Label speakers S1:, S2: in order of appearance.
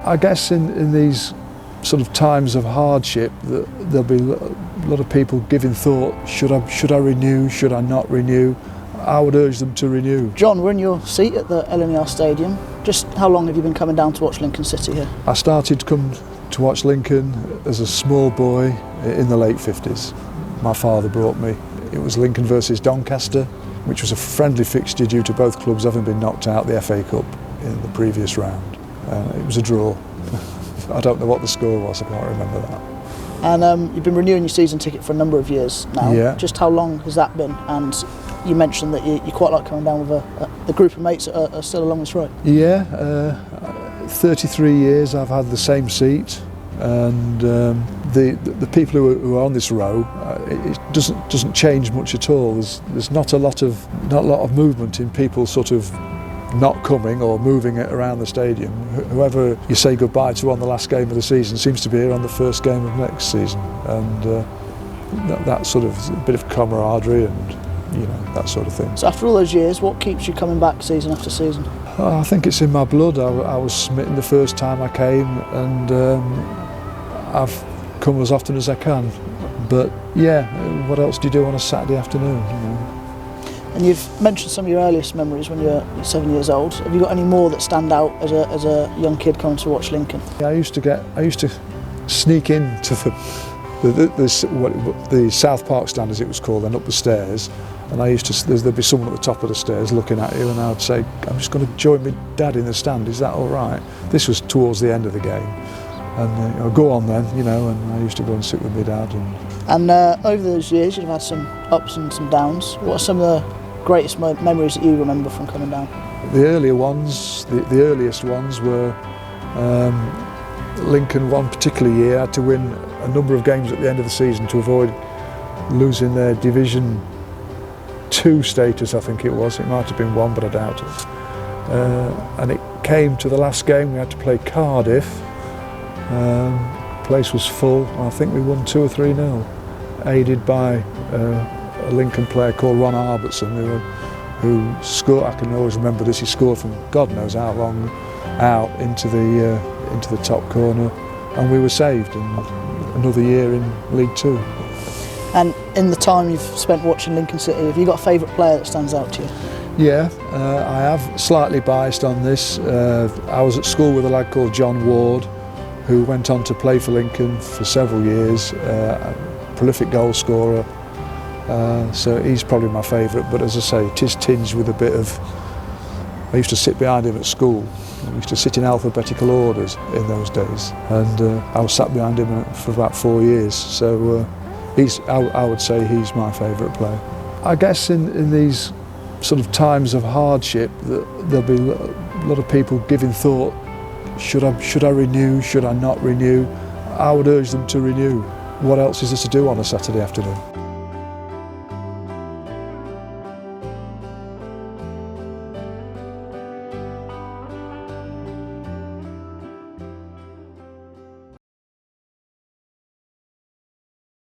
S1: I guess in these sort of times of hardship, there'll be a lot of people giving thought, should I renew, should I not renew? I would urge them to renew.
S2: John, we're in your seat at the LNER Stadium. Just how long have you been coming down to watch Lincoln City here?
S1: I started to come to watch Lincoln as a small boy in the late 50s. My father brought me. It was Lincoln versus Doncaster, which was a friendly fixture due to both clubs having been knocked out the FA Cup in the previous round. It was a draw. I don't know what the score was, I can't remember that.
S2: And you've been renewing your season ticket for a number of years now.
S1: Yeah.
S2: Just how long has that been? And you mentioned that you quite like coming down with a group of mates that are still along this road.
S1: Yeah, 33 years I've had the same seat, and the people who are on this row, it doesn't change much at all. There's not a lot of movement in people sort of not coming or moving it around the stadium. Whoever you say goodbye to on the last game of the season seems to be here on the first game of next season, and that sort of a bit of camaraderie and that sort of thing.
S2: So after all those years, what keeps you coming back season after season?
S1: I think it's in my blood. I was smitten the first time I came, and I've come as often as I can. But yeah, what else do you do on a Saturday afternoon?
S2: And you've mentioned some of your earliest memories when you're 7 years old. Have you got any more that stand out as a young kid coming to watch Lincoln?
S1: I used to sneak into the South Park stand, as it was called, and up the stairs. And there'd be someone at the top of the stairs looking at you, and I would say, I'm just going to join my dad in the stand, is that all right? This was towards the end of the game. And go on then, and I used to go and sit with my dad.
S2: And over those years, you've had some ups and some downs. What are some of the greatest memories that you remember from coming down?
S1: The earlier ones, the earliest ones were Lincoln one particular year had to win a number of games at the end of the season to avoid losing their Division 2 status, I think it was. It might have been 1, but I doubt it. And it came to the last game. We had to play Cardiff. The place was full. I think we won 2 or 3-0, aided by a Lincoln player called Ron Arbertson, who scored. I can always remember this. He scored from God knows how long out into the top corner, and we were saved. And another year in League Two.
S2: And in the time you've spent watching Lincoln City, have you got a favourite player that stands out to you?
S1: Yeah, I have. Slightly biased on this. I was at school with a lad called John Ward, who went on to play for Lincoln for several years, a prolific goal scorer. So he's probably my favourite, but as I say, it is tinged with a bit of... I used to sit behind him at school. We used to sit in alphabetical orders in those days, and I was sat behind him for about 4 years. So I would say he's my favourite player. I guess in these sort of times of hardship, there'll be a lot of people giving thought, should I renew, should I not renew? I would urge them to renew. What else is there to do on a Saturday afternoon?